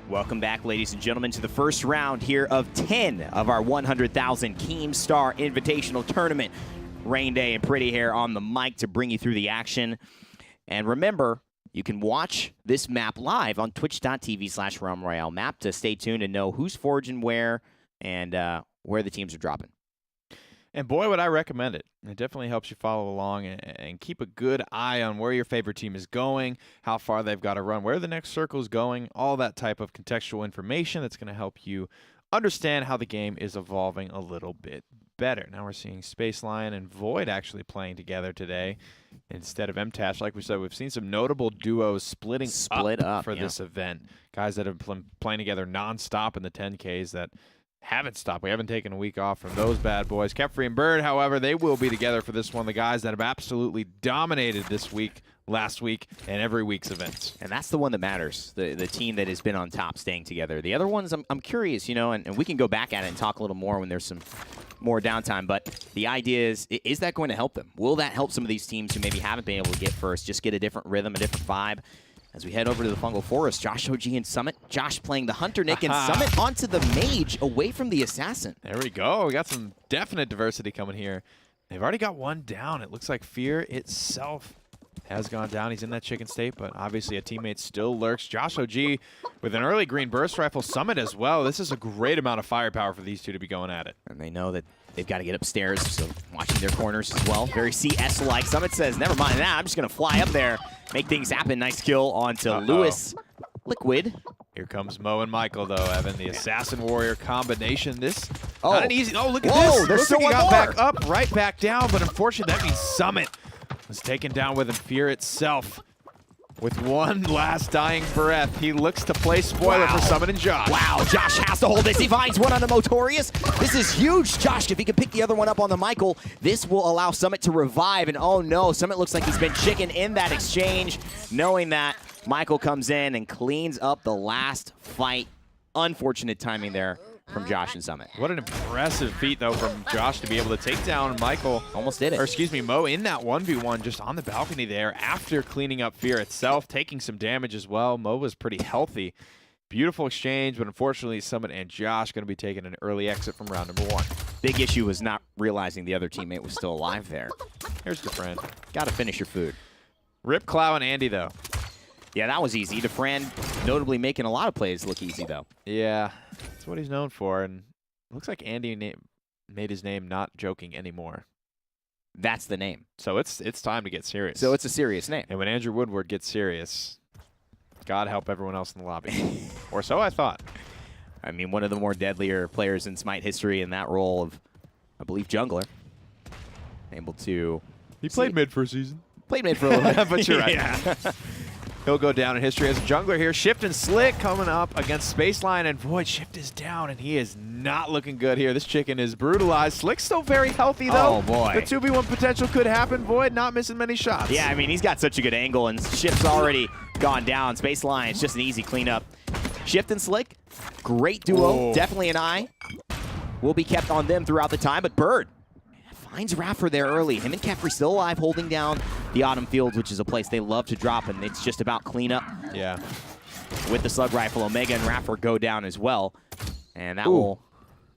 Welcome back, ladies and gentlemen, to the first round here of 10 of our 100,000 KEEMSTAR Invitational Tournament. Rain Day and Pretty Hair on the mic to bring you through the action. And remember, you can watch this map live on twitch.tv/Realm Royale map to stay tuned and know who's foraging where and where the teams are dropping. And boy, would I recommend it. It definitely helps you follow along and keep a good eye on where your favorite team is going, how far they've got to run, where the next circle is going, all that type of contextual information that's going to help you understand how the game is evolving a little bit better. Now we're seeing Spacelion and Void actually playing together today instead of MTash. Like we said, we've seen some notable duos split up for this event. Guys that have been playing together nonstop in the 10Ks that haven't stopped. We haven't taken a week off from those bad boys. Kefri and Bird, however, they will be together for this one. The guys that have absolutely dominated this week, last week, and every week's events. And that's the one that matters, the team that has been on top staying together. The other ones, I'm curious, you know, and we can go back at it and talk a little more when there's some more downtime, but the idea is that going to help them? Will that help some of these teams who maybe haven't been able to get first, just get a different rhythm, a different vibe? As we head over to the Fungal Forest, Josh OG and Summit. Josh playing the Hunter Nick and Summit onto the Mage away from the Assassin. There we go. We got some definite diversity coming here. They've already got one down. It looks like Fear itself has gone down. He's in that chicken state, but obviously a teammate still lurks. Josh OG with an early green burst rifle. Summit as well. This is a great amount of firepower for these two to be going at it. And they know that they've got to get upstairs, so watching their corners as well. Very CS-like. Summit says, never mind that. I'm just going to fly up there, make things happen. Nice kill onto Lewis. Liquid. Here comes Mo and Michael, though, Evan. The Assassin Warrior combination. This not an easy. Oh, look at this. There's looks like he got back up, right back down, but unfortunately, that means Summit was taken down with him. Fear itself. With one last dying breath, he looks to play spoiler for Summit and Josh. Wow, Josh has to hold this. He finds one on the Motorious. This is huge. Josh, if he can pick the other one up on the Michael, this will allow Summit to revive. And oh no, Summit looks like he's been chicken in that exchange, knowing that Michael comes in and cleans up the last fight. Unfortunate timing there from Josh and Summit. What an impressive feat, though, from Josh to be able to take down Michael. Almost did it. Or excuse me, Mo in that 1v1 just on the balcony there after cleaning up Fear itself, taking some damage as well. Mo was pretty healthy. Beautiful exchange, but unfortunately Summit and Josh going to be taking an early exit from round number 1. Big issue was not realizing the other teammate was still alive there. Here's DeFran. Got to finish your food. Rip Clow and Andy, though. Yeah, that was easy. DeFran notably making a lot of plays look easy, though. Yeah, that's what he's known for, and it looks like Andy made his name not joking anymore. That's the name. So it's time to get serious. So it's a serious name. And when Andrew Woodward gets serious, God help everyone else in the lobby. Or so I thought. I mean, one of the more deadlier players in Smite history in that role of, I believe, jungler. Able to... He played mid for a season. Played mid for a little bit. But you're right. Yeah. He'll go down in history as a jungler here. Shift and Slick coming up against Spaceline, and Void. Shift is down, and he is not looking good here. This chicken is brutalized. Slick's still very healthy, though. Oh, boy. The 2v1 potential could happen. Void not missing many shots. Yeah, I mean, he's got such a good angle, and Shift's already gone down. Spaceline, it's just an easy cleanup. Shift and Slick, great duo. Definitely an eye. Will be kept on them throughout the time, but Bird finds Raffer there early. Him and Kefri still alive, holding down the Autumn Fields, which is a place they love to drop, and it's just about cleanup. Yeah. With the Slug Rifle, Omega and Raffer go down as well. And that will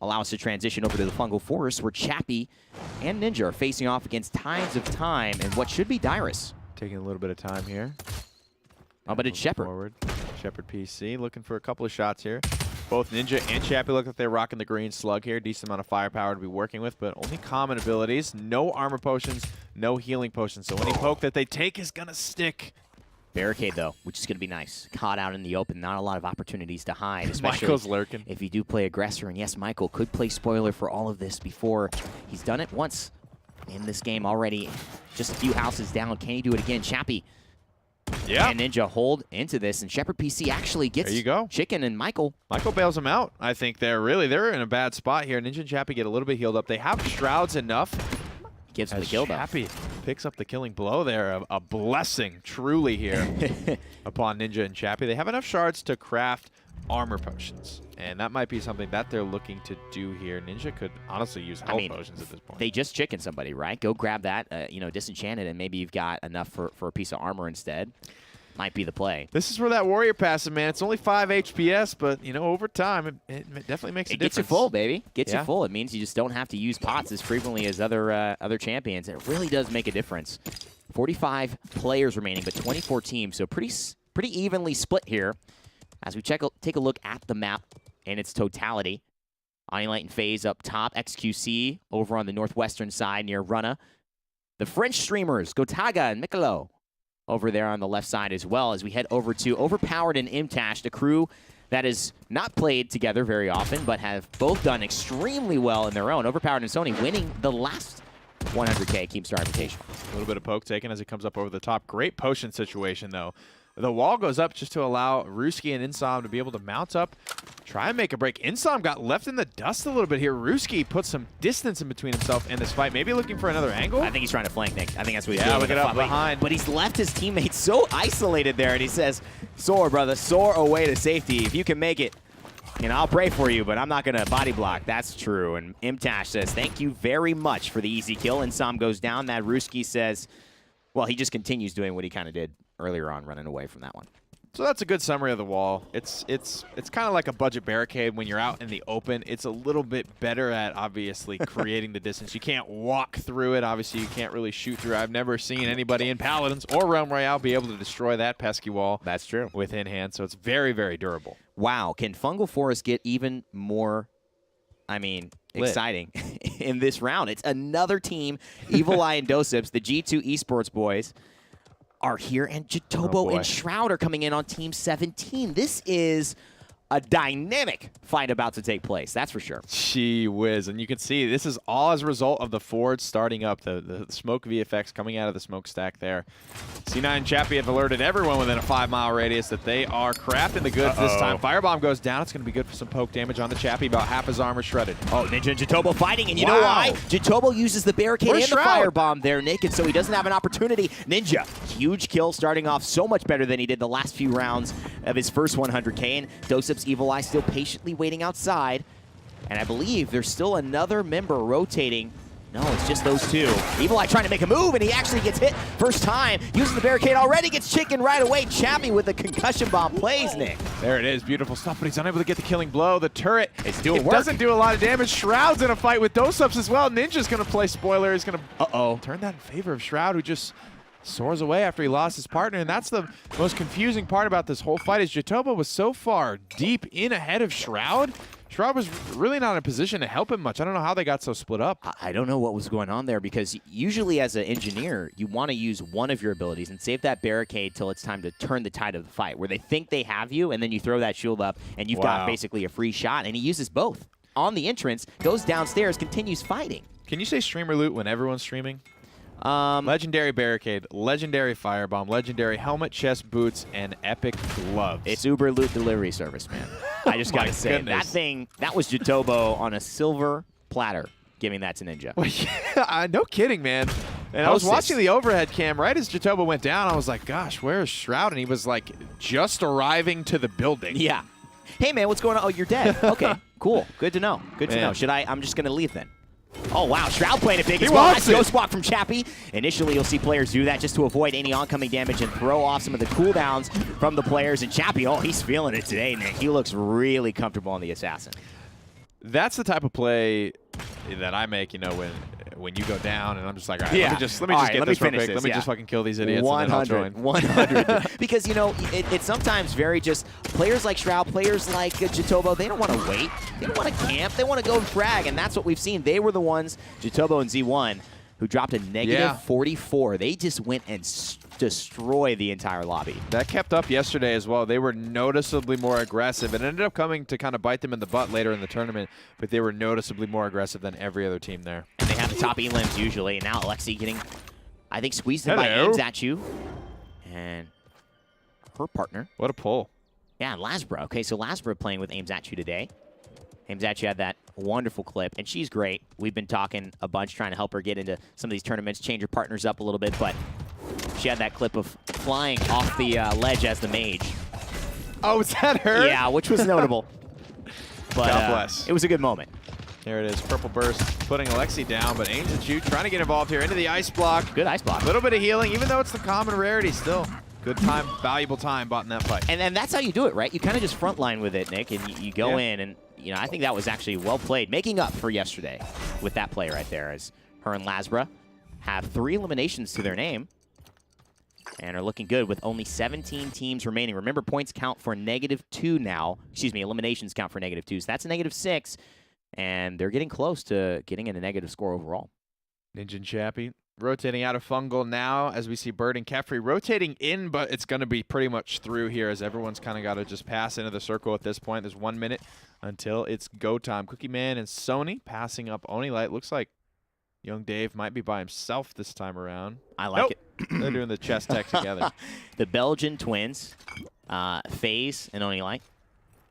allow us to transition over to the Fungal Forest, where Chappie and Ninja are facing off against Tides of Time and what should be Dyrus. Taking a little bit of time here. Oh, but it's Shepard. Forward. Shepard PC looking for a couple of shots here. Both Ninja and Chappie look like they're rocking the green slug here. Decent amount of firepower to be working with, but only common abilities. No armor potions, no healing potions. So any poke that they take is going to stick. Barricade, though, which is going to be nice. Caught out in the open. Not a lot of opportunities to hide, especially Michael's lurking. If you do play aggressor. And yes, Michael could play spoiler for all of this before. He's done it once in this game already. Just a few houses down. Can he do it again? Chappie. Yeah. And Ninja hold into this, and Shepard PC actually gets Chicken and Michael. Michael bails him out, I think. They're in a bad spot here. Ninja and Chappie get a little bit healed up. They have Shrouds enough. Gives him the kill, though. Chappie picks up the killing blow there. A blessing, truly, here upon Ninja and Chappie. They have enough shards to craft armor potions, and that might be something that they're looking to do here. Ninja could honestly use health potions at this point. They just chicken somebody, right? Go grab that, you know, disenchanted, and maybe you've got enough for a piece of armor instead. might be the play. This is where that warrior passive, man. It's only 5 HPS, but, you know, over time, it definitely makes a difference. It gets you full, baby. Gets Yeah. you full. It means you just don't have to use pots as frequently as other champions. It really does make a difference. 45 players remaining, but 24 teams, so pretty evenly split here. As we take a look at the map in its totality. Light and FaZe up top. XQC over on the northwestern side near Runna. The French streamers, Gotaga and Mikolo, over there on the left side as well, as we head over to Overpowered and Imtash, the crew that is not played together very often, but have both done extremely well in their own. Overpowered and Sony winning the last 100K KEEMSTAR invitation. A little bit of poke taken as he comes up over the top. Great potion situation, though. The wall goes up just to allow Ruski and Insom to be able to mount up, try and make a break. Insom got left in the dust a little bit here. Ruski put some distance in between himself and this fight, maybe looking for another angle. I think he's trying to flank, Nick. I think that's what he's Yeah, doing. look it up behind. But he's left his teammates so isolated there, and he says, soar, brother, soar away to safety. If you can make it, you know, I'll pray for you, but I'm not going to body block. That's true. And Imtash says, thank you very much for the easy kill. Insom goes down. That Ruski says, well, he just continues doing what he kind of did earlier on, running away from that one. So that's a good summary of the wall. It's kind of like a budget barricade. When you're out in the open, it's a little bit better at obviously creating the distance. You can't walk through it. Obviously, you can't really shoot through. I've never seen anybody in Paladins or Realm Royale be able to destroy that pesky wall. That's true. Within hand, so it's very, very durable. Wow, can Fungal Forest get even more, exciting in this round? It's another team, Evil Eye and Dosips, the G2 esports boys, are here, and Jatobo and Shroud are coming in on Team 17. This is a dynamic fight about to take place, that's for sure. Gee whiz, and you can see this is all as a result of the Ford starting up, the smoke VFX coming out of the smokestack there. C9 and Chappie have alerted everyone within a 5-mile radius that they are crafting the goods this time. Firebomb goes down. It's going to be good for some poke damage on the Chappie. About half his armor shredded. Oh, Ninja and Jatobo fighting, and you know why? Jatobo uses the barricade and the firebomb there, Nick, and so he doesn't have an opportunity. Ninja, huge kill, starting off so much better than he did the last few rounds of his first 100K, and Dosip's Evil Eye still patiently waiting outside, and I believe there's still another member rotating. No, it's just those two. Evil Eye trying to make a move, and he actually gets hit first time. Using the barricade already, gets chicken right away. Chappie with the concussion bomb plays, Nick. There it is, beautiful stuff, but he's unable to get the killing blow. The turret, it's doing work. Doesn't do a lot of damage. Shroud's in a fight with Dosips as well. Ninja's going to play spoiler. He's going to turn that in favor of Shroud, who just soars away after he lost his partner, and that's the most confusing part about this whole fight is Jatobo was so far deep in ahead of Shroud. Shroud was really not in a position to help him much. I don't know how they got so split up. I don't know what was going on there, because usually as an engineer, you want to use one of your abilities and save that barricade till it's time to turn the tide of the fight, where they think they have you, and then you throw that shield up, and you've got basically a free shot, and he uses both. On the entrance, goes downstairs, continues fighting. Can you say streamer loot when everyone's streaming? Legendary barricade, legendary firebomb, legendary helmet, chest, boots, and epic gloves. It's Uber loot delivery service, man. I just gotta say, that thing, that was Jatobo on a silver platter, giving that to Ninja. Well, yeah, no kidding, man. And I was watching the overhead cam right as Jatobo went down. I was like, gosh, where is Shroud? And he was like just arriving to the building. Yeah. Hey, man, what's going on? Oh, you're dead. Okay, cool. Good to know. Good to know. I'm just gonna leave then. Oh, wow. Shroud playing it big as well. Nice ghost walk from Chappie. Initially, you'll see players do that just to avoid any oncoming damage and throw off some of the cooldowns from the players. And Chappie, oh, he's feeling it today, Nick. He looks really comfortable on the assassin. That's the type of play that I make, you know, when you go down, and I'm just like, all right, let me just get this real quick. Let me just fucking kill these idiots. 100. Because, you know, it's sometimes very just players like Shroud, players like Jatobo, they don't want to wait. They don't want to camp. They want to go and frag, and that's what we've seen. They were the ones, Jatobo and Z1, who dropped a negative 44. They just went and destroyed the entire lobby. That kept up yesterday as well. They were noticeably more aggressive. It ended up coming to kind of bite them in the butt later in the tournament, but they were noticeably more aggressive than every other team there. And they have the top elims usually, and now Alexi getting, I think, squeezed in by Aims at you. And her partner. What a pull. Yeah, Lasbra. Okay, so Lasbra playing with Aims at you today. Aims at you had that wonderful clip, and she's great. We've been talking a bunch, trying to help her get into some of these tournaments, change her partners up a little bit, but she had that clip of flying off the ledge as the mage. Oh, is that her? Yeah, which was notable. But God bless. It was a good moment. There it is, Purple Burst putting Alexi down, but Aims at you trying to get involved here into the ice block. Good ice block. A little bit of healing, even though it's the common rarity still. Good time, valuable time bought in that fight. And that's how you do it, right? You kind of just frontline with it, Nick, and you go in, and I think that was actually well played, making up for yesterday with that play right there, as her and Lasbra have 3 eliminations to their name and are looking good with only 17 teams remaining. Remember, points count for -2 now. Excuse me, eliminations count for -2, so that's a -6, and they're getting close to getting in a negative score overall. Ninja and Chappie rotating out of Fungal now as we see Bird and Kefri rotating in, but it's going to be pretty much through here as everyone's kind of got to just pass into the circle at this point. There's 1 minute until it's go time. Cookie Man and Sony passing up Oni Light. Looks like young Dave might be by himself this time around. I like it. They're doing the chess tech together. The Belgian twins, FaZe and Oni Light,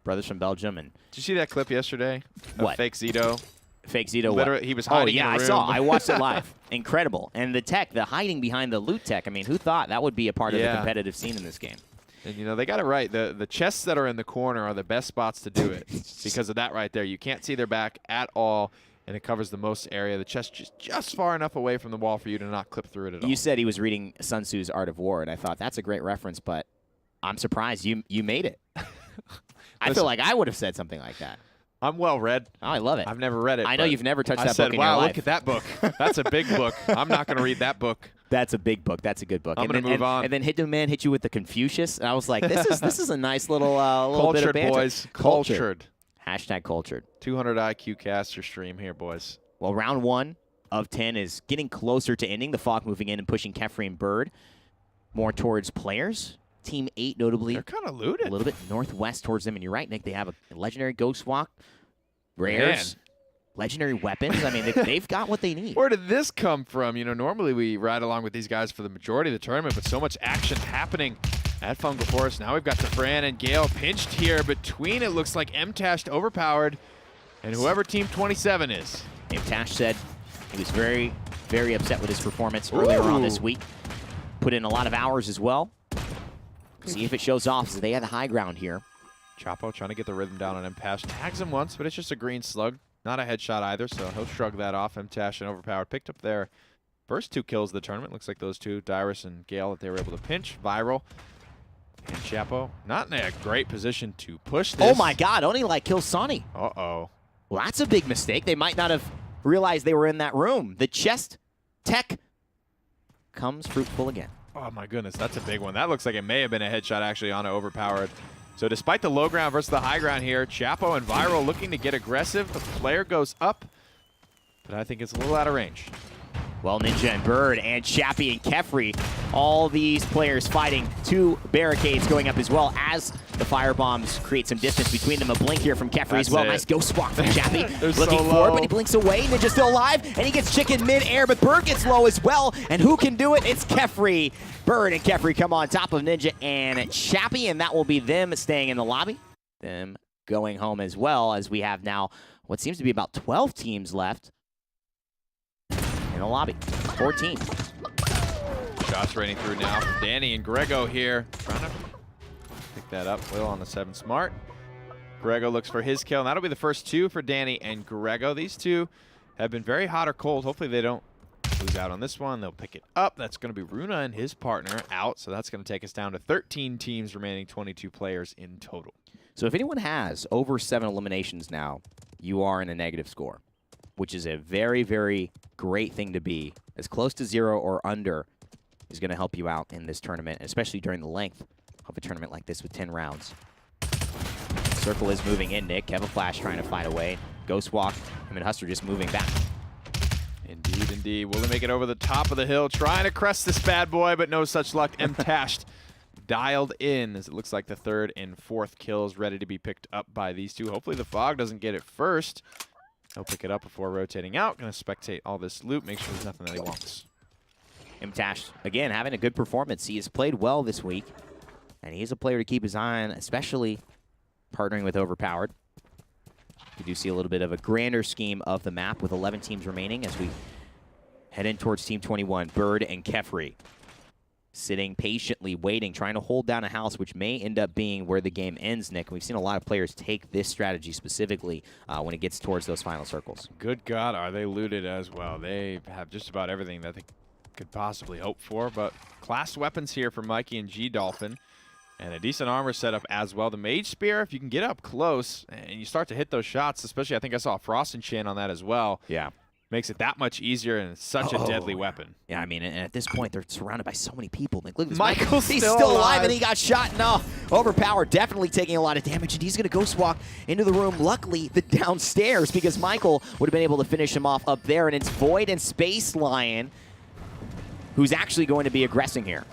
brothers from Belgium. And did you see that clip yesterday? What? Fake Zito. Fake Zito. Literally, he was hiding in a room. I saw. I watched it live. Incredible. And the tech, the hiding behind the loot tech. I mean, who thought that would be a part of the competitive scene in this game? And, they got it right. The chests that are in the corner are the best spots to do it because of that right there. You can't see their back at all, and it covers the most area. The chest just far enough away from the wall for you to not clip through it at all. You said he was reading Sun Tzu's Art of War, and I thought that's a great reference, but I'm surprised you made it. I feel like I would have said something like that. I'm well read. Oh, I love it. I've never read it. I know you've never touched that book in wow, your life. look at that book. That's a big book. I'm not going to read that book. That's a big book. That's a good book. I'm going to move on. And then Hitman hit you with the Confucius, and I was like, this is a nice little bit of banter. Boys. Cultured. Hashtag cultured. 200 IQ caster stream here, boys. Well, round 1 of 10 is getting closer to ending. The Fog moving in and pushing Kefri and Bird more towards players. Team 8, notably. They're kind of looted. A little bit northwest towards them. And you're right, Nick. They have a legendary Ghost Walk, rares, legendary weapons. I mean, they've got what they need. Where did this come from? Normally we ride along with these guys for the majority of the tournament, but so much action happening at Fungal Forest. Now we've got DeFran and Gale pinched here between. It looks like MTash overpowered, and whoever Team 27 is. Tash said he was very, very upset with his performance earlier on this week. Put in a lot of hours as well. See if it shows off, so they had the high ground here. Chapo trying to get the rhythm down on MTash. Tags him once, but it's just a green slug. Not a headshot either, so he'll shrug that off. MTash and Overpowered picked up their first 2 kills of the tournament. Looks like those 2, Dyrus and Gale, that they were able to pinch. Viral and Chapo not in a great position to push this. Oh my god, only like kills Sonny. Uh-oh. Well, that's a big mistake. They might not have realized they were in that room. The chest tech comes fruitful again. Oh my goodness, that's a big one. That looks like it may have been a headshot actually on Overpowered. So despite the low ground versus the high ground here, Chapo and Viral looking to get aggressive. The player goes up, but I think it's a little out of range. Well, Ninja and Bird and Chappie and Kefri, all these players fighting. 2 barricades going up as well as the firebombs create some distance between them. A blink here from Kefri as well. Nice ghost walk from Chappie. Looking forward, but he blinks away. Ninja's still alive, and he gets chicken mid-air, but Bird gets low as well. And who can do it? It's Kefri. Bird and Kefri come on top of Ninja and Chappie, and that will be them staying in the lobby. Them going home as well, as we have now what seems to be about 12 teams left in the lobby. 14. Shots raining through now from Danny and Grego here. Trying to pick that up. Will on the 7 smart. Grego looks for his kill, and that'll be the first 2 for Danny and Grego. These 2 have been very hot or cold. Hopefully they don't lose out on this one. They'll pick it up. That's going to be Runa and his partner out, so that's going to take us down to 13 teams remaining, 22 players in total. So if anyone has over 7 eliminations now, you are in a negative score, which is a very, very great thing to be. As close to 0 or under is going to help you out in this tournament, especially during the length of a tournament like this with 10 rounds. Circle is moving in, Nick. Kevin Flash trying to fight away. Ghost Walk, him and Huster just moving back. Indeed, indeed. Will they make it over the top of the hill? Trying to crest this bad boy, but no such luck. MTashed dialed in, as it looks like the 3rd and 4th kills ready to be picked up by these 2. Hopefully the Fog doesn't get it first. He'll pick it up before rotating out. Going to spectate all this loot, make sure there's nothing that he wants. Tash, again, having a good performance. He has played well this week, and he is a player to keep his eye on, especially partnering with Overpowered. You do see a little bit of a grander scheme of the map with 11 teams remaining as we head in towards Team 21. Bird and Kefri sitting patiently, waiting, trying to hold down a house, which may end up being where the game ends, Nick. We've seen a lot of players take this strategy specifically when it gets towards those final circles. Good God, are they looted as well. They have just about everything that they could possibly hope for, but class weapons here for Mikey and G-Dolphin. And a decent armor setup as well. The Mage Spear, if you can get up close and you start to hit those shots, especially I think I saw a Frost Enchant on that as well. Yeah. Makes it that much easier, and it's such a deadly weapon. Yeah, I mean, and at this point, they're surrounded by so many people. Like, look at this. Michael's he's still alive, and he got shot. No, overpowered, definitely taking a lot of damage, and he's going to ghost walk into the room. Luckily, the downstairs, because Michael would have been able to finish him off up there, and it's Void and Space Lion who's actually going to be aggressing here.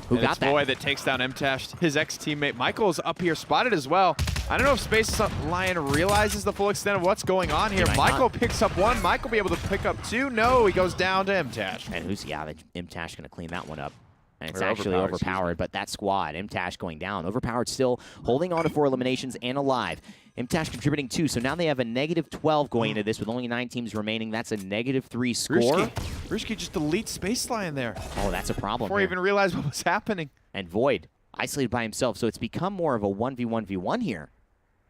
Who got that? Void that takes down MTash, his ex-teammate. Michael's up here spotted as well. I don't know if Space Lion realizes the full extent of what's going on here. Michael picks up one. Michael be able to pick up two. No, he goes down to MTash. And who's, MTash going to clean that one up. And it's actually overpowered, but that squad, MTash going down. Overpowered still holding on to 4 eliminations and alive. MTash contributing 2, so now they have a -12 going into this with only 9 teams remaining. That's a -3 score. Ruski just deletes Space Lion there. Oh, that's a problem. Before he even realized what was happening. And Void isolated by himself, so it's become more of a 1v1v1 here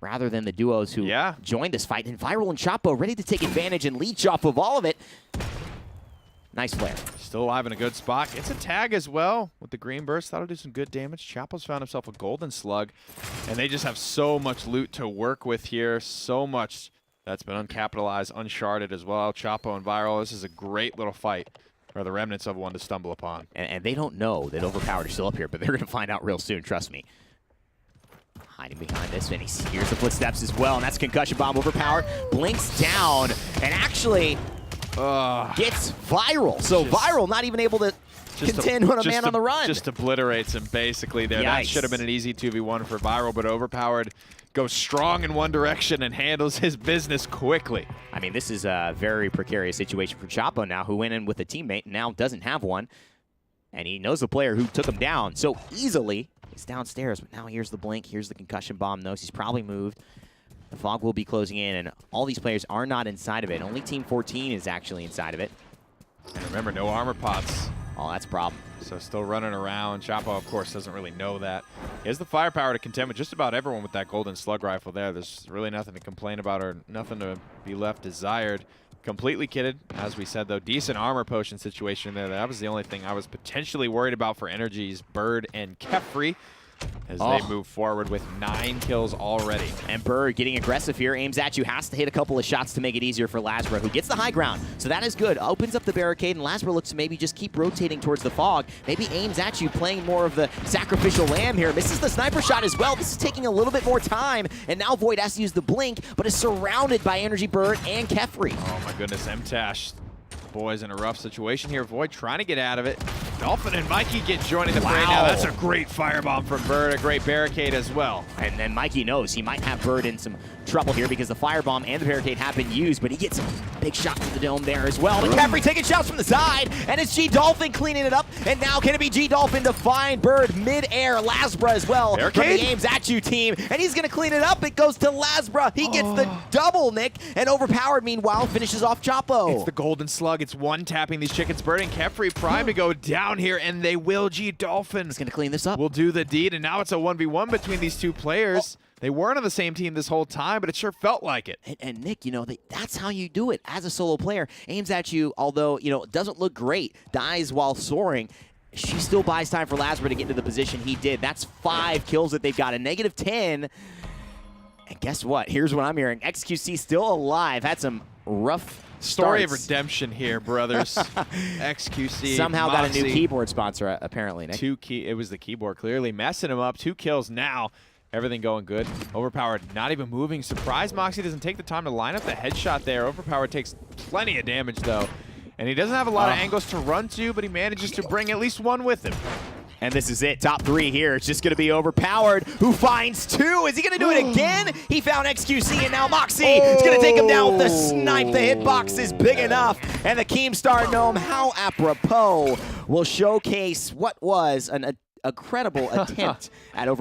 rather than the duos who joined this fight. And Viral and Chapo ready to take advantage and leech off of all of it. Nice flare. Still alive in a good spot. Gets a tag as well with the green burst. That'll do some good damage. Chapo's found himself a golden slug. And they just have so much loot to work with here. So much that's been uncapitalized, unsharded as well. Chapo and Viral, this is a great little fight for the remnants of one to stumble upon. And they don't know that Overpowered is still up here, but they're going to find out real soon, trust me. Hiding behind this, and he hears the footsteps as well, and that's Concussion Bomb. Overpowered blinks down, and actually gets Viral. So Viral not even able to contend with a man on the run. Just obliterates him basically there. Yikes. That should have been an easy 2v1 for Viral, but Overpowered goes strong in one direction and handles his business quickly. I mean, this is a very precarious situation for Chapo now, who went in with a teammate and now doesn't have one. And he knows the player who took him down so easily. He's downstairs, but now here's the blink, here's the concussion bomb. Knows he's probably moved. The fog will be closing in, and all these players are not inside of it. Only Team 14 is actually inside of it. And remember, no armor pots. Oh, that's a problem. So still running around. Chapo, of course, doesn't really know that. He has the firepower to contend with just about everyone with that golden slug rifle there. There's really nothing to complain about or nothing to be left desired. Completely kitted, as we said, though. Decent armor potion situation there. That was the only thing I was potentially worried about for Energies, Bird, and Kefri, as they move forward with 9 kills already. And Bird getting aggressive here, aims at you, has to hit a couple of shots to make it easier for Lasbra, who gets the high ground. So that is good. Opens up the barricade, and Lasbra looks to maybe just keep rotating towards the fog. Maybe aims at you, playing more of the sacrificial lamb here. Misses the sniper shot as well. This is taking a little bit more time, and now Void has to use the blink, but is surrounded by Energy Bird and Kefri. Oh my goodness, MTash. Boys in a rough situation here. Void trying to get out of it. Dolphin and Mikey get joining the fray now. That's a great firebomb from Bird, a great barricade as well. And then Mikey knows he might have Bird in some trouble here because the firebomb and the barricade have been used, but he gets a big shot to the dome there as well. But Kefri taking shots from the side, and it's G-Dolphin cleaning it up, and now can it be G-Dolphin to find Bird mid-air? Lasbra as well from the Aims At You team, and he's going to clean it up. It goes to Lasbra. He gets the double, Nick, and Overpowered, meanwhile, finishes off Chapo. It's the golden slug. It's one-tapping these chickens. Bird and Kefri prime to go down here, and they will. G-Dolphin is going to clean this up. Will do the deed, and now it's a 1v1 between these two players. They weren't on the same team this whole time, but it sure felt like it. And Nick, that's how you do it as a solo player. Aims at you, although, doesn't look great, dies while soaring. She still buys time for Lasbra to get into the position he did. That's 5 kills that they've got, a -10. And guess what? Here's what I'm hearing. XQC still alive. Had some rough story of redemption here, brothers. XQC somehow got a new keyboard sponsor, apparently, Nick. It was the keyboard, clearly messing him up. 2 kills now. Everything going good. Overpowered not even moving. Surprised Moxie doesn't take the time to line up the headshot there. Overpowered takes plenty of damage, though. And he doesn't have a lot of angles to run to, but he manages to bring at least one with him. And this is it. Top 3 here. It's just going to be Overpowered, who finds 2. Is he going to do it again? He found XQC, and now Moxie is going to take him down with the snipe. The hitbox is big enough. And the Keemstar Gnome, how apropos, will showcase what was an incredible attempt at Overpowered.